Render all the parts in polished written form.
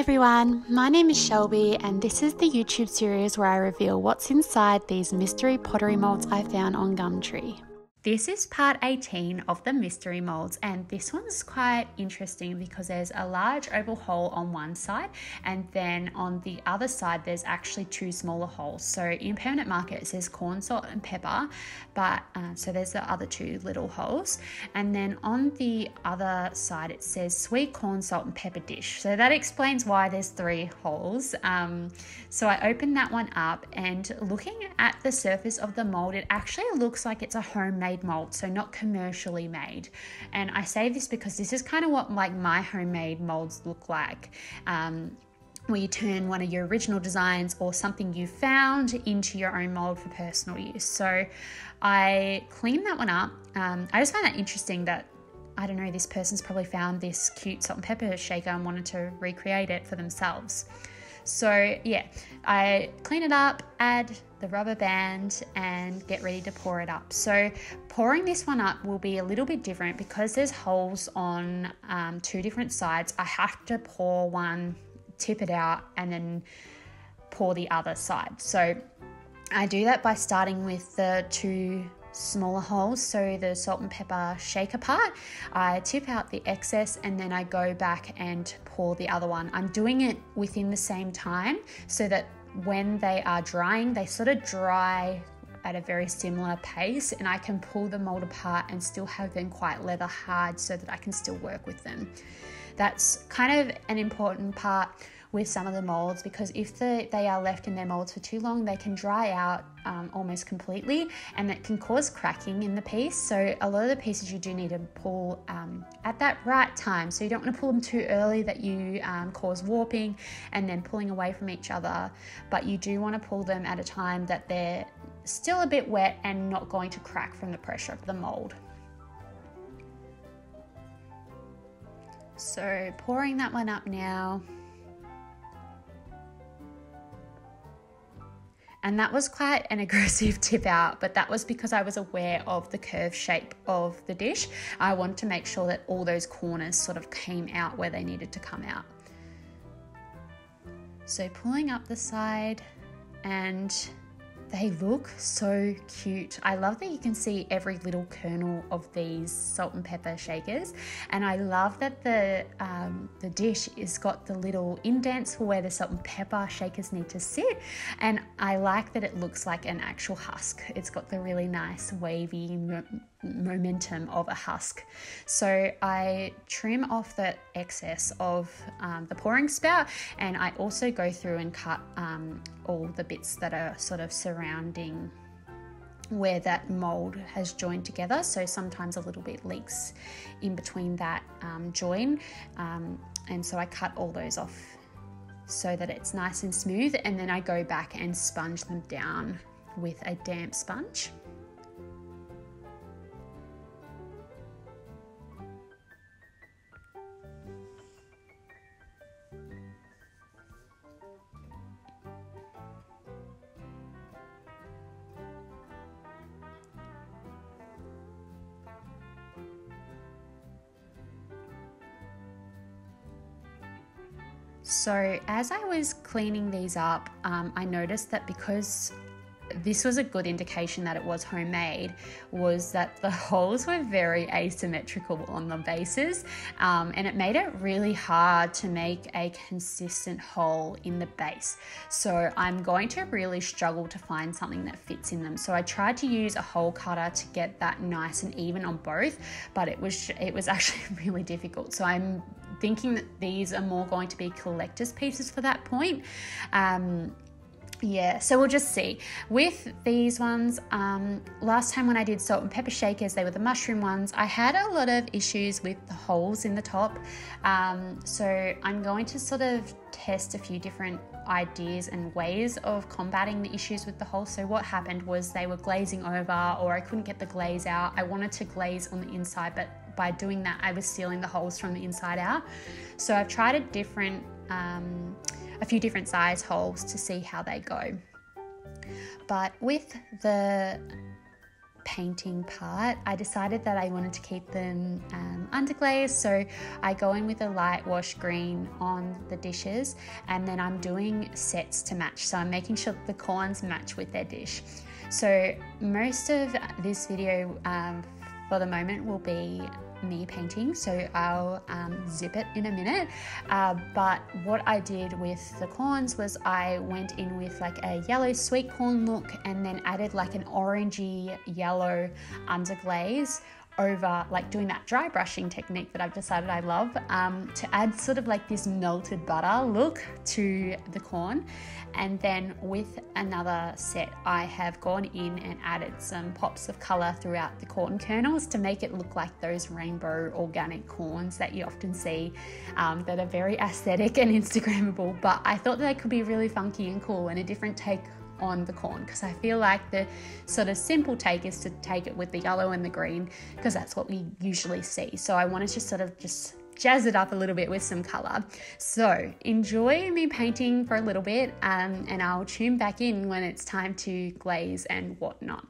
everyone, my name is Shelby and this is the YouTube series where I reveal what's inside these mystery pottery molds I found on Gumtree. This is part 18 of the mystery molds, and this one's quite interesting because there's a large oval hole on one side and then on the other side there's actually two smaller holes. So in permanent market it says corn, salt and pepper, but so there's the other two little holes, and then on the other side it says sweet corn, salt and pepper dish. So that explains why there's three holes. So I opened that one up, and looking at the surface of the mold, it actually looks like it's a homemade mold, so not commercially made. And I say this because this is kind of what like my homemade molds look like, where you turn one of your original designs or something you found into your own mold for personal use. So I cleaned that one up. I just find that interesting that, I don't know, this person's probably found this cute salt and pepper shaker and wanted to recreate it for themselves. So yeah, I clean it up, add the rubber band and get ready to pour it up. So pouring this one up will be a little bit different because there's holes on two different sides. I have to pour one, tip it out and then pour the other side. So I do that by starting with the two smaller holes, so the salt and pepper shaker part. I tip out the excess and then I go back and pour the other one. I'm doing it within the same time so that when they are drying, they sort of dry at a very similar pace, and I can pull the mold apart and still have them quite leather hard so that I can still work with them. That's kind of an important part with some of the molds, because if they are left in their molds for too long, they can dry out almost completely, and that can cause cracking in the piece. So a lot of the pieces you do need to pull at that right time. So you don't want to pull them too early that you cause warping and then pulling away from each other, but you do want to pull them at a time that they're still a bit wet and not going to crack from the pressure of the mold. So pouring that one up now. And that was quite an aggressive tip out, but that was because I was aware of the curved shape of the dish. I wanted to make sure that all those corners sort of came out where they needed to come out. So pulling up the side, and they look so cute. I love that you can see every little kernel of these salt and pepper shakers, and I love that the dish has got the little indents for where the salt and pepper shakers need to sit, and I like that it looks like an actual husk. It's got the really nice wavy momentum of a husk. So I trim off the excess of the pouring spout, and I also go through and cut all the bits that are sort of surrounding where that mold has joined together. So sometimes a little bit leaks in between that join, and so I cut all those off so that it's nice and smooth, and then I go back and sponge them down with a damp sponge. So as I was cleaning these up, I noticed that because this was a good indication that it was homemade, was that the holes were very asymmetrical on the bases, and it made it really hard to make a consistent hole in the base. So I'm going to really struggle to find something that fits in them. So I tried to use a hole cutter to get that nice and even on both, but it was actually really difficult. So I'm thinking that these are more going to be collector's pieces for that point. Yeah, so we'll just see. With these ones, last time when I did salt and pepper shakers, they were the mushroom ones, I had a lot of issues with the holes in the top. So I'm going to sort of test a few different ideas and ways of combating the issues with the holes. So what happened was they were glazing over, or I couldn't get the glaze out. I wanted to glaze on the inside, but by doing that, I was sealing the holes from the inside out. So I've tried a few different size holes to see how they go. But with the painting part, I decided that I wanted to keep them underglazed, so I go in with a light wash green on the dishes, and then I'm doing sets to match, so I'm making sure that the corns match with their dish. So most of this video for the moment will be me painting, so I'll zip it in a minute, but what I did with the corns was I went in with like a yellow sweet corn look and then added like an orangey yellow underglaze over, like doing that dry brushing technique that I've decided I love, to add sort of like this melted butter look to the corn. And then with another set, I have gone in and added some pops of color throughout the corn kernels to make it look like those rainbow organic corns that you often see, that are very aesthetic and Instagrammable. But I thought that they could be really funky and cool and a different take on the corn, because I feel like the sort of simple take is to take it with the yellow and the green, because that's what we usually see. So I wanted to sort of just jazz it up a little bit with some color. So enjoy me painting for a little bit, and I'll tune back in when it's time to glaze and whatnot.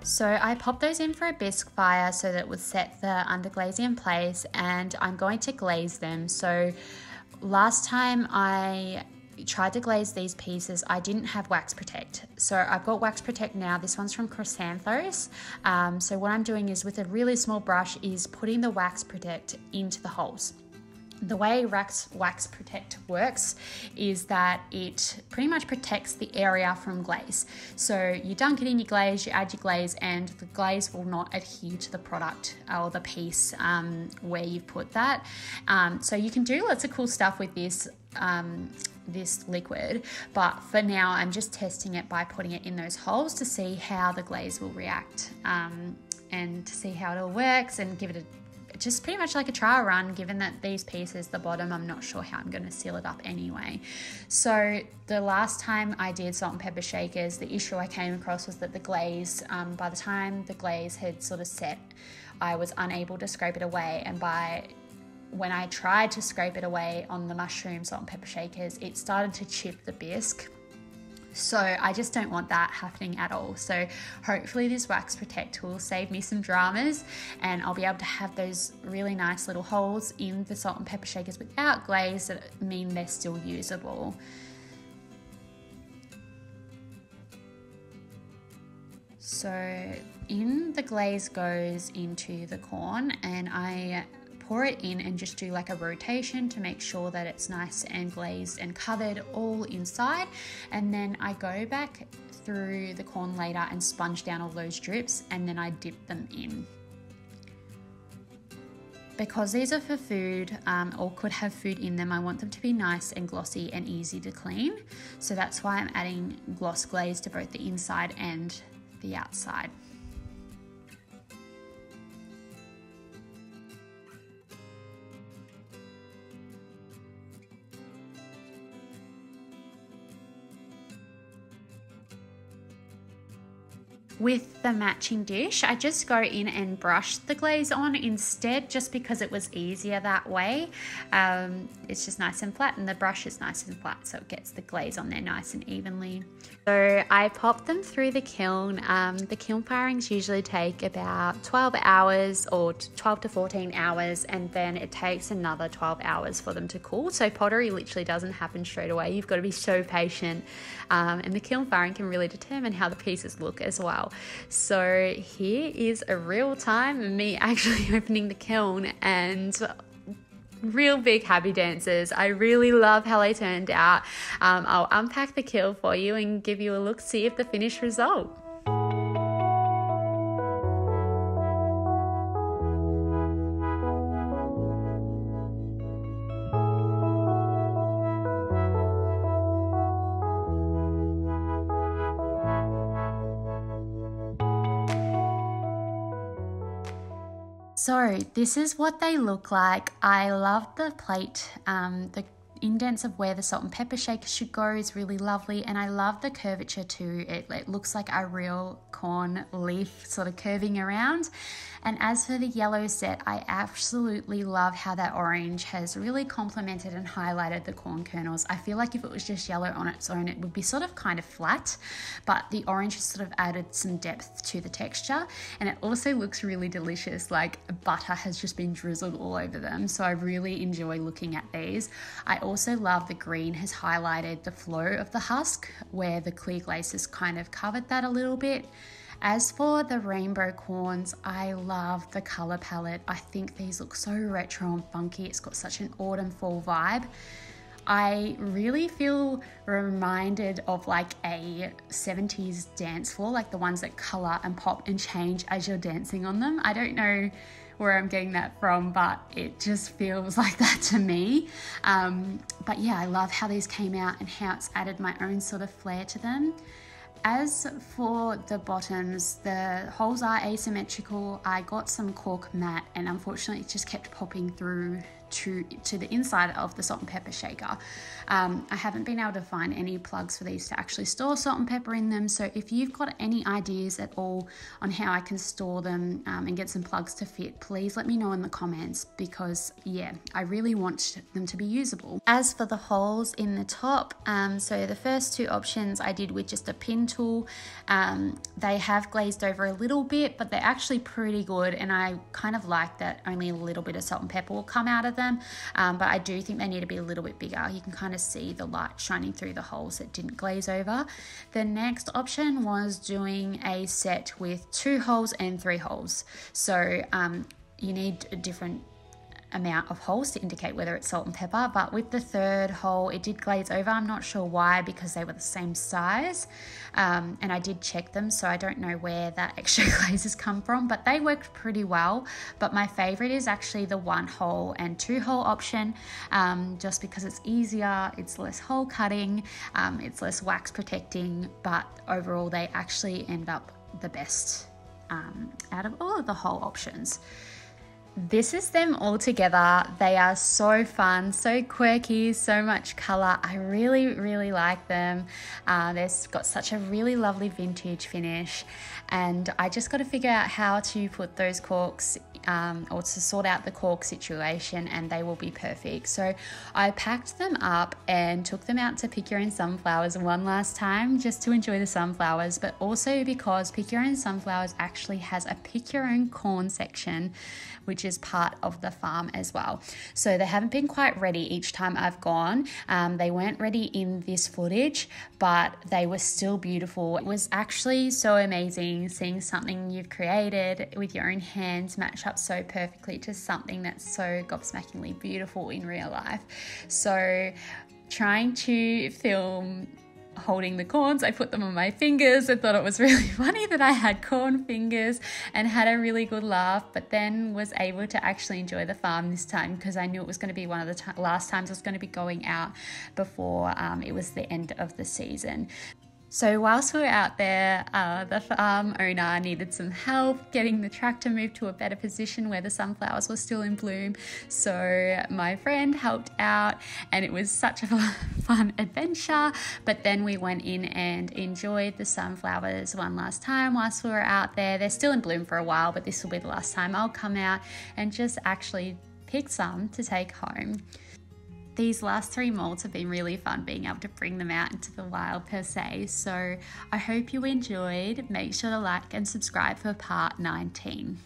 So I popped those in for a bisque fire so that it would set the underglaze in place, and I'm going to glaze them. So last time I tried to glaze these pieces, I didn't have wax protect. So I've got wax protect now. This one's from Chrysanthos. So what I'm doing is with a really small brush is putting the wax protect into the holes. The way wax protect works is that it pretty much protects the area from glaze. So you dunk it in your glaze, you add your glaze, and the glaze will not adhere to the product or the piece where you've put that. So you can do lots of cool stuff with this this liquid, but for now I'm just testing it by putting it in those holes to see how the glaze will react and to see how it all works, and give it just pretty much like a trial run, given that these pieces, the bottom, I'm not sure how I'm going to seal it up anyway. So the last time I did salt and pepper shakers, the issue I came across was that the glaze, by the time the glaze had sort of set, I was unable to scrape it away, and when I tried to scrape it away on the mushroom salt and pepper shakers, it started to chip the bisque. So I just don't want that happening at all. So hopefully this wax protect will save me some dramas, and I'll be able to have those really nice little holes in the salt and pepper shakers without glaze that mean they're still usable. So in the glaze goes into the corn, and I pour it in and just do like a rotation to make sure that it's nice and glazed and covered all inside. And then I go back through the corn later and sponge down all those drips, and then I dip them in. Because these are for food or could have food in them, I want them to be nice and glossy and easy to clean. So that's why I'm adding gloss glaze to both the inside and the outside. With the matching dish, I just go in and brush the glaze on instead, just because it was easier that way. It's just nice and flat, and the brush is nice and flat, so it gets the glaze on there nice and evenly. So I pop them through the kiln. The kiln firings usually take about 12 hours or 12 to 14 hours, and then it takes another 12 hours for them to cool. So pottery literally doesn't happen straight away. You've got to be so patient, and the kiln firing can really determine how the pieces look as well. So here is a real time of me actually opening the kiln, and real big happy dancers. I really love how they turned out. I'll unpack the kiln for you and give you a look, see if the finished result. So this is what they look like. I love the plate. The indents of where the salt and pepper shaker should go is really lovely, and I love the curvature too. It looks like a real corn leaf sort of curving around. And as for the yellow set, I absolutely love how that orange has really complemented and highlighted the corn kernels. I feel like if it was just yellow on its own, it would be sort of kind of flat, but the orange has sort of added some depth to the texture, and it also looks really delicious, like butter has just been drizzled all over them. So I really enjoy looking at these. I also love the green has highlighted the flow of the husk, where the clear glaze has kind of covered that a little bit. As for the rainbow corns, I love the color palette. I think these look so retro and funky. It's got such an autumn fall vibe. I really feel reminded of like a 70s dance floor, like the ones that color and pop and change as you're dancing on them. I don't know where I'm getting that from, but it just feels like that to me. But yeah, I love how these came out and how it's added my own sort of flair to them. As for the bottoms, the holes are asymmetrical. I got some cork mat, and unfortunately it just kept popping through to the inside of the salt and pepper shaker. I haven't been able to find any plugs for these to actually store salt and pepper in them, so if you've got any ideas at all on how I can store them and get some plugs to fit, please let me know in the comments, because yeah, I really want them to be usable. As for the holes in the top, so the first two options I did with just a pin tool. They have glazed over a little bit, but they're actually pretty good, and I kind of like that only a little bit of salt and pepper will come out of them, but I do think they need to be a little bit bigger. You can kind of see the light shining through the holes that didn't glaze over. The next option was doing a set with 2 holes and 3 holes. So you need a different amount of holes to indicate whether it's salt and pepper, but with the third hole it did glaze over. I'm not sure why, because they were the same size, and I did check them, so I don't know where that extra glaze has come from, but they worked pretty well. But my favorite is actually the 1 hole and 2 hole option, just because it's easier, it's less hole cutting, it's less wax protecting, but overall they actually end up the best out of all of the hole options. This is them all together. They are so fun, so quirky, so much color. I really like them. They've got such a really lovely vintage finish, and I just got to figure out how to put those corks or to sort out the cork situation, and they will be perfect. So I packed them up and took them out to Pick Your Own Sunflowers one last time, just to enjoy the sunflowers, but also because Pick Your Own Sunflowers actually has a Pick Your Own Corn section, which is part of the farm as well. So they haven't been quite ready each time I've gone. They weren't ready in this footage, but they were still beautiful. It was actually so amazing seeing something you've created with your own hands match up so perfectly to something that's so gobsmackingly beautiful in real life. So trying to film holding the corns, I put them on my fingers. I thought it was really funny that I had corn fingers, and had a really good laugh, but then was able to actually enjoy the farm this time, because I knew it was going to be one of the last times I was going to be going out before it was the end of the season. So whilst we were out there, the farm owner needed some help getting the tractor moved to a better position where the sunflowers were still in bloom. So my friend helped out, and it was such a fun adventure. But then we went in and enjoyed the sunflowers one last time whilst we were out there. They're still in bloom for a while, but this will be the last time I'll come out and just actually pick some to take home. These last 3 moulds have been really fun, being able to bring them out into the wild per se. So I hope you enjoyed. Make sure to like and subscribe for part 19.